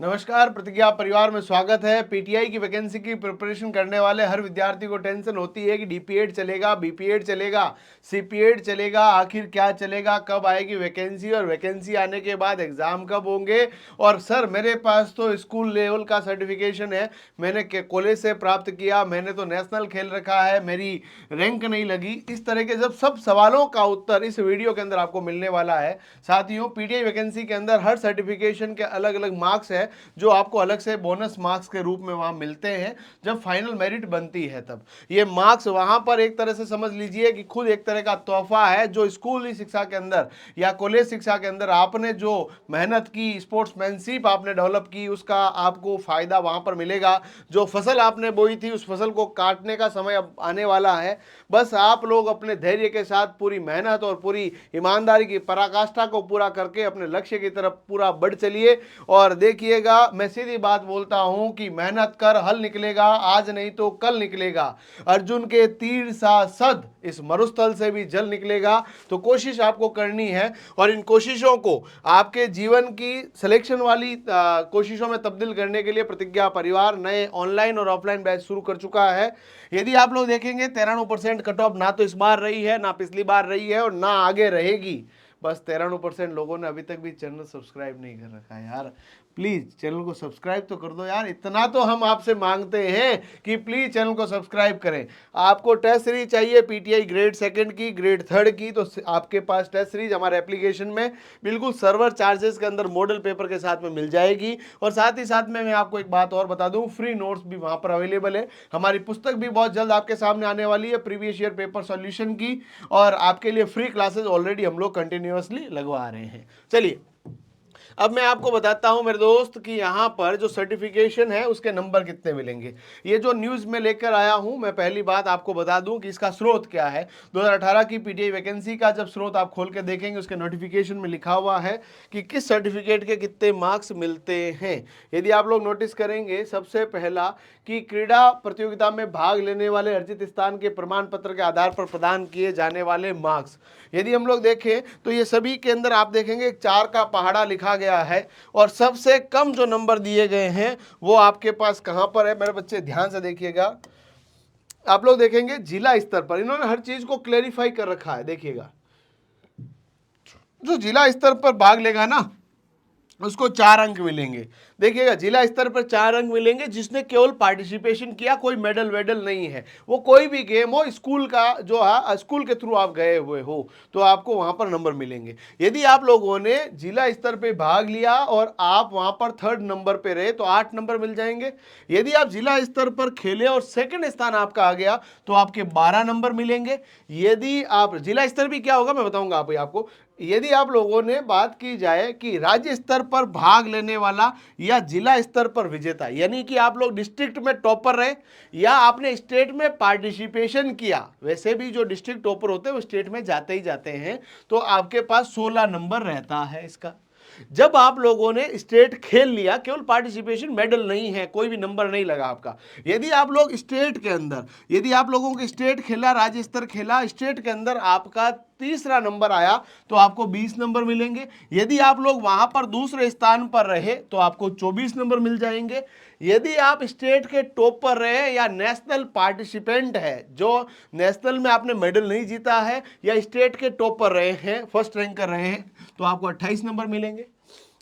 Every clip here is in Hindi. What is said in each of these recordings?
नमस्कार, प्रतिज्ञा परिवार में स्वागत है। पीटीआई की वैकेंसी की प्रिपरेशन करने वाले हर विद्यार्थी को टेंशन होती है कि डीपीएड चलेगा, बीपीएड चलेगा, सीपीएड चलेगा, आखिर क्या चलेगा, कब आएगी वैकेंसी और वैकेंसी आने के बाद एग्जाम कब होंगे। और सर मेरे पास तो स्कूल लेवल का सर्टिफिकेशन है, मैंने कॉलेज से प्राप्त किया, मैंने तो नेशनल खेल रखा है, मेरी रैंक नहीं लगी। इस तरह के जब सब सवालों का उत्तर इस वीडियो के अंदर आपको मिलने वाला है। साथियों, पीटीआई वैकेंसी के अंदर हर सर्टिफिकेशन के अलग अलग मार्क्स है जो आपको अलग से बोनस मार्क्स के रूप में वहां मिलते हैं जब फाइनल मेरिट बनती है। तब ये मार्क्स वहां पर एक तरह से समझ लीजिए कि खुद एक तरह का तोहफा है जो स्कूली शिक्षा के अंदर या कॉलेज शिक्षा के अंदर आपने जो मेहनत की, स्पोर्ट्समैनशिप आपने डेवलप की, उसका आपको फायदा वहां पर मिलेगा। जो फसल आपने बोई थी उस फसल को काटने का समय अब आने वाला है। बस आप लोग अपने धैर्य के साथ पूरी मेहनत और पूरी ईमानदारी की पराकाष्ठा को पूरा करके अपने लक्ष्य की तरफ पूरा बढ़ चलिए। और देखिएगा, मैं सीधी बात बोलता हूं कि मेहनत कर हल निकलेगा, आज नहीं तो कल निकलेगा। अर्जुन के तीर सा सद इस मरुस्थल से भी जल निकलेगा। तो कोशिश आपको करनी है और इन कोशिशों को आपके जीवन की सिलेक्शन वाली कोशिशों में तब्दील करने के लिए प्रतिज्ञा परिवार नए ऑनलाइन और ऑफलाइन बैच शुरू कर चुका है। यदि आप लोग देखेंगे 93% कट ऑफ ना तो इस बार रही है, ना पिछली बार रही है और ना आगे रहेगी। बस 93% लोगों ने अभी तक भी चैनल सब्सक्राइब नहीं कर रखा है। यार प्लीज चैनल को सब्सक्राइब तो कर दो यार, इतना तो हम आपसे मांगते हैं कि प्लीज चैनल को सब्सक्राइब करें। आपको टेस्ट सीरीज चाहिए पीटीआई ग्रेड सेकंड की, ग्रेड थर्ड की, तो आपके पास टेस्ट सीरीज हमारे एप्लीकेशन में बिल्कुल सर्वर चार्जेस के अंदर मॉडल पेपर के साथ में मिल जाएगी। और साथ ही साथ में मैं आपको एक बात और बता दूं, फ्री नोट्स भी वहां पर अवेलेबल है। हमारी पुस्तक भी बहुत जल्द आपके सामने आने वाली है प्रीवियस ईयर पेपर सॉल्यूशन की, और आपके लिए फ्री क्लासेस ऑलरेडी हम लोग कंटिन्यूअसली लगवा रहे हैं। चलिए अब मैं आपको बताता हूं मेरे दोस्त कि यहां पर जो सर्टिफिकेशन है उसके नंबर कितने मिलेंगे। ये जो न्यूज में लेकर आया हूं, मैं पहली बात आपको बता दूं कि इसका स्रोत क्या है। 2018 की पीटीआई वैकेंसी का जब स्रोत आप खोल के देखेंगे उसके नोटिफिकेशन में लिखा हुआ है कि किस सर्टिफिकेट के कितने मार्क्स मिलते हैं। यदि आप लोग नोटिस करेंगे, सबसे पहला कि क्रीड़ा प्रतियोगिता में भाग लेने वाले अर्जित स्थान के प्रमाण पत्र के आधार पर प्रदान किए जाने वाले मार्क्स, यदि हम लोग देखें तो ये सभी के अंदर आप देखेंगे 4 का पहाड़ा लिखा गया है। और सबसे कम जो नंबर दिए गए हैं वो आपके पास कहां पर है मेरे बच्चे, ध्यान से देखिएगा। आप लोग देखेंगे जिला स्तर पर इन्होंने हर चीज को क्लेरिफाई कर रखा है। देखिएगा, जो जिला स्तर पर भाग लेगा ना उसको 4 अंक मिलेंगे। देखिएगा, जिला स्तर पर 4 अंक मिलेंगे जिसने केवल पार्टिसिपेशन किया, कोई मेडल वेडल नहीं है। वो कोई भी गेम हो, स्कूल का जो है, स्कूल के थ्रू आप गए हुए हो तो आपको वहां पर नंबर मिलेंगे। यदि आप लोगों ने जिला स्तर पे भाग लिया और आप वहां पर 3rd नंबर पे रहे तो 8 नंबर मिल जाएंगे। यदि आप जिला स्तर पर खेले और 2nd स्थान आपका आ गया तो आपके 12 नंबर मिलेंगे। यदि आप जिला स्तर भी क्या होगा मैं बताऊंगा आपको। यदि आप लोगों ने बात की जाए कि राज्य स्तर पर भाग लेने वाला या जिला स्तर पर विजेता, यानी कि आप लोग डिस्ट्रिक्ट में टॉपर रहे या आपने स्टेट में पार्टिसिपेशन किया, वैसे भी जो डिस्ट्रिक्ट टॉपर होते हैं वो स्टेट में जाते ही जाते हैं, तो आपके पास 16 नंबर रहता है इसका। जब आप लोगों ने स्टेट खेल लिया, केवल पार्टिसिपेशन, मेडल नहीं है, कोई भी नंबर नहीं लगा आपका। यदि आप लोग स्टेट के अंदर, यदि आप लोगों को स्टेट खेला, राज्य स्तर खेला, स्टेट के अंदर आपका तीसरा नंबर आया तो आपको 20 नंबर मिलेंगे। यदि आप लोग वहां पर दूसरे स्थान पर रहे तो आपको 24 नंबर मिल जाएंगे। यदि आप स्टेट के टॉप पर रहे या नेशनल पार्टिसिपेंट है, जो नेशनल में आपने मेडल नहीं जीता है या स्टेट के टॉप पर रहे हैं, फर्स्ट रैंक कर रहे हैं, तो आपको 28 नंबर मिलेंगे।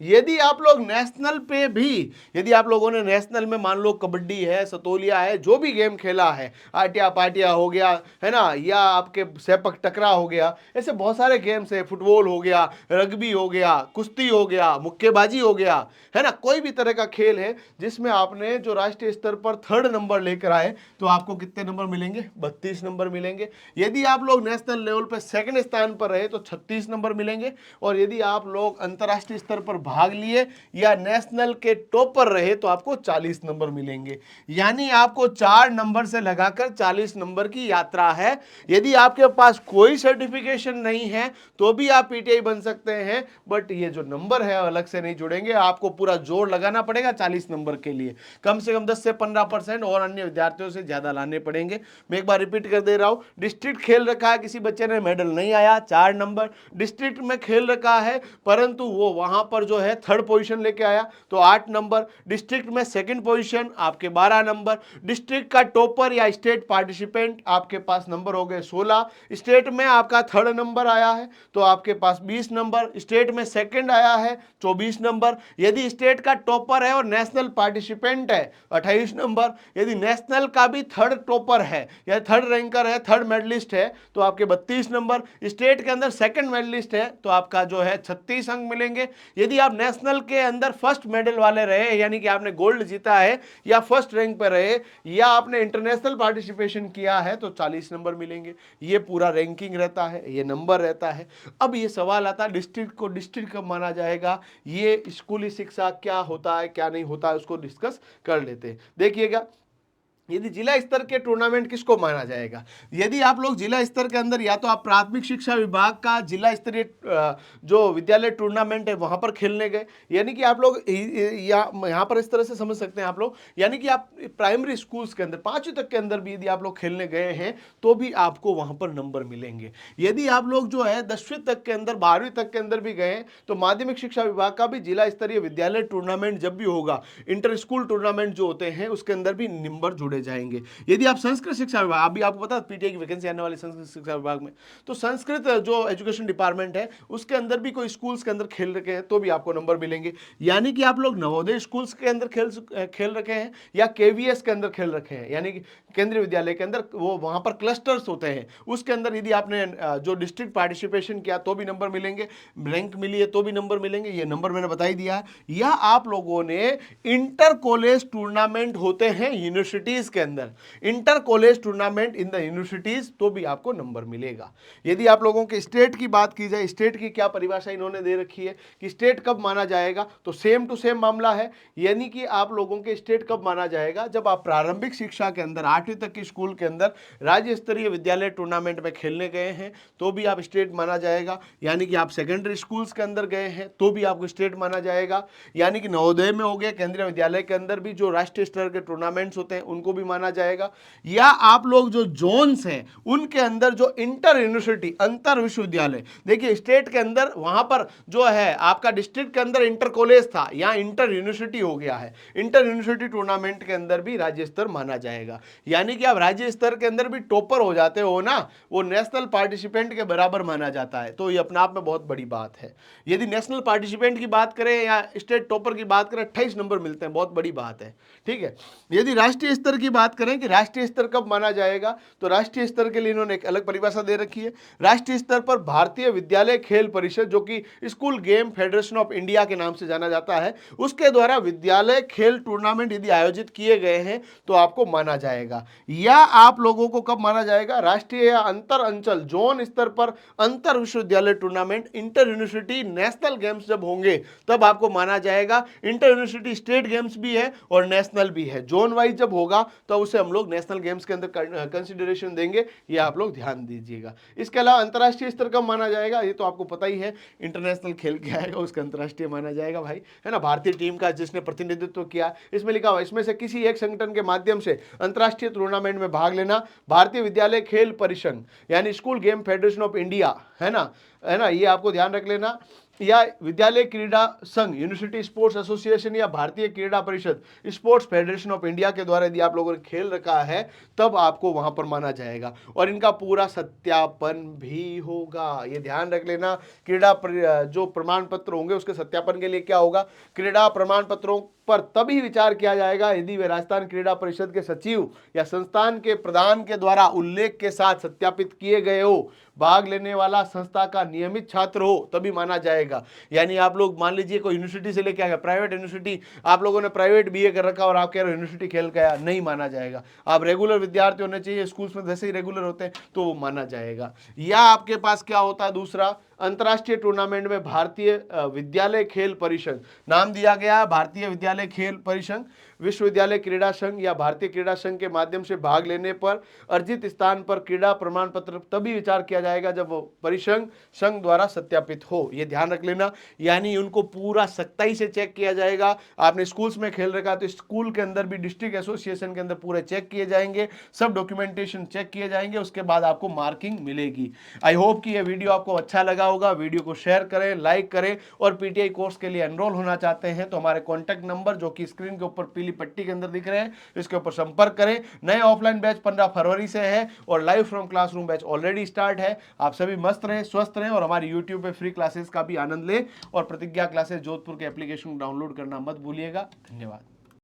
यदि आप लोग नेशनल पे भी, यदि आप लोगों ने नेशनल में मान लो कबड्डी है, सतोलिया है, जो भी गेम खेला है, आटिया पाटिया हो गया है ना, या आपके सेपक टकरा हो गया, ऐसे बहुत सारे गेम्स है, फुटबॉल हो गया, रग्बी हो गया, कुश्ती हो गया, मुक्केबाजी हो गया, है ना, कोई भी तरह का खेल है जिसमें आपने जो राष्ट्रीय स्तर पर 3rd नंबर लेकर आए तो आपको कितने नंबर मिलेंगे, 32 नंबर मिलेंगे। यदि आप लोग नेशनल लेवल पर 2nd स्थान पर रहे तो 36 नंबर मिलेंगे। और यदि आप लोग अंतर्राष्ट्रीय स्तर पर भाग लिए या नेशनल के टॉप पर रहे तो आपको 40 नंबर मिलेंगे। यानी आपको 4 नंबर से लगाकर 40 नंबर की यात्रा है। यदि आपके पास कोई सर्टिफिकेशन नहीं है तो भी आप पीटीआई बन सकते हैं, बट ये जो नंबर है अलग से नहीं जुड़ेंगे, आपको पूरा जोर लगाना पड़ेगा 40 नंबर के लिए। कम से कम 10 से 15% और अन्य विद्यार्थियों से ज्यादा लाने पड़ेंगे। मैं एक बार रिपीट कर दे रहा हूं, डिस्ट्रिक्ट खेल रखा है, किसी बच्चे ने मेडल नहीं आया, 4 नंबर। डिस्ट्रिक्ट में खेल रखा है परंतु वो वहां पर जो जो है थर्ड पोजीशन लेके आया तो 8 नंबर, डिस्ट्रिक्ट में सेकंड पोजीशन आपके 12 नंबर, डिस्ट्रिक्ट का टॉपर या स्टेट पार्टिसिपेंट आपके पास नंबर हो गए 16, स्टेट में आपका थर्ड नंबर आया है तो आपके पास 20 नंबर, स्टेट में सेकंड आया है 24 नंबर, यदि स्टेट का टॉपर है और नेशनल पार्टिसिपेंट है 28 नंबर, यदि नेशनल का भी थर्ड टॉपर है या थर्ड रैंकर है, थर्ड मेडलिस्ट है तो आपके 32 नंबर, स्टेट के अंदर सेकंड मेडलिस्ट है तो आपका जो है 36 अंक मिलेंगे। यदि आप नेशनल के अंदर फर्स्ट मेडल वाले रहे यानी कि आपने गोल्ड जीता है या फर्स्ट रैंक पर रहे या आपने इंटरनेशनल पार्टिसिपेशन किया है तो 40 नंबर मिलेंगे। ये पूरा रैंकिंग रहता है, ये नंबर रहता है। अब ये सवाल आता है डिस्ट्रिक्ट को डिस्ट्रिक्ट कब माना जाएगा, ये स्कूली शिक्षा क्या होता है क्या नहीं होता है उसको डिस्कस कर लेते हैं। देखिएगा यदि जिला स्तर के टूर्नामेंट किसको माना जाएगा, यदि आप लोग जिला स्तर के अंदर या तो आप प्राथमिक शिक्षा विभाग का जिला स्तरीय जो विद्यालय टूर्नामेंट है वहां पर खेलने गए, यानी कि आप लोग यहाँ पर इस तरह से समझ सकते हैं आप लोग, यानी कि आप प्राइमरी स्कूल्स के अंदर 5वीं तक के अंदर भी यदि आप लोग खेलने गए हैं तो भी आपको वहां पर नंबर मिलेंगे। यदि आप लोग जो है 10वीं तक के अंदर 12वीं तक के अंदर भी गए तो माध्यमिक शिक्षा विभाग का भी जिला स्तरीय विद्यालय टूर्नामेंट जब भी होगा, इंटर स्कूल टूर्नामेंट जो होते हैं उसके अंदर भी नंबर जुड़े जाएंगे। यदि आप संस्कृत शिक्षा विभाग, अभी आपको पता है पीटीआई की वैकेंसी आने वाली संस्कृत शिक्षा विभाग में, तो संस्कृत जो एजुकेशन डिपार्टमेंट है उसके अंदर भी कोई स्कूल्स के अंदर खेल रखे हैं तो भी आपको नंबर मिलेंगे। यानी कि आप लोग नवोदय स्कूल्स के अंदर खेल रखे हैं या केवीएस के अंदर खेल रखे हैं, यानी कि केंद्रीय विद्यालय के अंदर वो वहां पर क्लस्टर्स होते हैं उसके अंदर यदि आपने जो डिस्ट्रिक्ट पार्टिसिपेशन किया तो भी नंबर मिलेंगे, रैंक मिली है तो भी नंबर मिलेंगे, ये नंबर मैंने बता ही दिया है। या आप लोगों ने इंटर कॉलेज टूर्नामेंट होते हैं यूनिवर्सिटीज के अंदर, inter college tournament in the universities तो भी आपको नंबर मिलेगा। यदि आप लोगों के स्टेट की बात की जाए, स्टेट की क्या परिभाषा इन्होंने दे रखी है कि स्टेट कब माना जाएगा, तो सेम टू सेम मामला है, यानी कि आप लोगों के स्टेट कब माना जाएगा, जब आप प्रारंभिक शिक्षा के अंदर 8वीं तक की स्कूल के अंदर राज्य स्तरीय विद्यालय टूर्नामेंट में खेलने गए हैं तो भी आप स्टेट माना जाएगा, यानी कि आप सेकेंडरी स्कूल्स के अंदर गए हैं तो भी आपको स्टेट माना जाएगा, यानी कि नवोदय में हो गया, केंद्रीय विद्यालय के अंदर भी जो राष्ट्रीय स्तर के टूर्नामेंट्स होते हैं उनको भी माना जाएगा। या आप लोग जो जोन्स हैं उनके अंदर जो इंटर यूनिवर्सिटी अंतर विश्वविद्यालय, देखिए स्टेट के अंदर वहां पर जो है आपका डिस्ट्रिक्ट के अंदर इंटर कॉलेज था, यहां इंटर यूनिवर्सिटी हो गया है, इंटर यूनिवर्सिटी टूर्नामेंट के अंदर भी राज्य स्तर माना जाएगा। यानी कि आप राज्य स्तर के अंदर भी टॉपर हो जाते हो ना, वो नेशनल पार्टिसिपेंट के बराबर माना जाता है, तो ये अपने आप में बहुत बड़ी बात है। यदि नेशनल पार्टिसिपेंट की बात करें या स्टेट टॉपर की बात करें 28 नंबर मिलते हैं, बहुत बड़ी बात है, ठीक है। यदि राष्ट्रीय स्तर की बात करें कि राष्ट्रीय स्तर कब माना जाएगा, तो राष्ट्रीय स्तर के लिए इन्होंने एक अलग परिभाषा दे रखी है। राष्ट्रीय स्तर पर भारतीय विद्यालय खेल परिषद, जो कि school game federation of India के नाम से जाना जाता है, उसके द्वारा विद्यालय खेल टूर्नामेंट यदि आयोजित किए गए हैं तो आपको माना जाएगा। या आप लोगों को कब माना जाएगा, राष्ट्रीय या अंतर अंचल जोन स्तर पर अंतर विश्वविद्यालय tournament, inter university national games जब होंगे तब आपको माना जाएगा। इंटर यूनिवर्सिटी स्टेट गेम्स भी है और नेशनल भी है, जोन वाइज जब होगा तो उसे हम लोग नेशनल गेम्स के अंदर कंसिडरेशन देंगे, ये आप लोग ध्यान दीजिएगा। इसके अलावा अंतर्राष्ट्रीय स्तर कब माना जाएगा, ये तो आपको पता ही है, इंटरनेशनल खेल के आएगा उसका अंतर्राष्ट्रीय माना जाएगा भाई, है ना। भारतीय टीम का जिसने प्रतिनिधित्व किया, इसमें लिखा हुआ इसमें से किसी एक संगठन के माध्यम से अंतर्राष्ट्रीय टूर्नामेंट में भाग लेना, भारतीय विद्यालय खेल परिषद यानी school game federation of India, है ना, ये आपको ध्यान रख लेना, या विद्यालय क्रीड़ा संघ यूनिवर्सिटी स्पोर्ट्स एसोसिएशन या भारतीय क्रीड़ा परिषद स्पोर्ट्स फेडरेशन ऑफ इंडिया के द्वारा यदि आप लोगों ने खेल रखा है तब आपको वहां पर माना जाएगा और इनका पूरा सत्यापन भी होगा, ये ध्यान रख लेना। क्रीड़ा जो प्रमाण पत्र होंगे उसके सत्यापन के लिए क्या होगा, क्रीड़ा प्रमाण पत्रों पर तभी विचार किया जाएगा यदि वे राजस्थान क्रीड़ा परिषद के सचिव या संस्थान के प्रधान के द्वारा उल्लेख के साथ सत्यापित किए गए हो, भाग लेने वाला संस्था का नियमित छात्र हो तभी माना जाएगा। यानी आप लोग मान लीजिए कोई यूनिवर्सिटी से लेके आ गया, प्राइवेट यूनिवर्सिटी, आप लोगों ने प्राइवेट बीए कर रखा और आप कह रहे हो यूनिवर्सिटी खेल गया, नहीं माना जाएगा। आप रेगुलर विद्यार्थी होने चाहिए, स्कूल्स में जैसे ही रेगुलर होते हैं तो वो माना जाएगा। या आपके पास क्या होता है दूसरा, अंतर्राष्ट्रीय टूर्नामेंट में भारतीय विद्यालय खेल परिषद, नाम दिया गया भारतीय विद्यालय खेल परिषद, विश्वविद्यालय क्रीड़ा संघ या भारतीय क्रीड़ा संघ के माध्यम से भाग लेने पर अर्जित स्थान पर क्रीड़ा प्रमाण पत्र तभी विचार किया जाएगा जब वो परिसंघ संघ द्वारा सत्यापित हो। ये ध्यान रख लेना, यानी उनको पूरा सख्ताई से चेक किया जाएगा। आपने स्कूल्स में खेल रखा तो स्कूल के अंदर भी डिस्ट्रिक्ट एसोसिएशन के अंदर पूरे चेक किए जाएंगे, सब डॉक्यूमेंटेशन चेक किए जाएंगे, उसके बाद आपको मार्किंग मिलेगी। आई होप कि यह वीडियो आपको अच्छा लगा होगा। वीडियो को शेयर करें, लाइक करें, और पीटीआई कोर्स के लिए एनरोल होना चाहते हैं तो हमारे कॉन्टैक्ट नंबर जो कि स्क्रीन के ऊपर पीली पट्टी के अंदर दिख रहे हैं, इसके ऊपर संपर्क करें। नए ऑफलाइन बैच 15 फरवरी से है और live from classroom batch already start है। आप सभी मस्त रहें, स्वस्थ रहें और हमारी यूट्यूब पे फ्री क्लासेस का भी आनंद लें। और प्रतिज्ञा क्लासेस जोधपुर के एप्लीकेशन डाउनलोड करना मत भूलिएगा। धन्यवाद।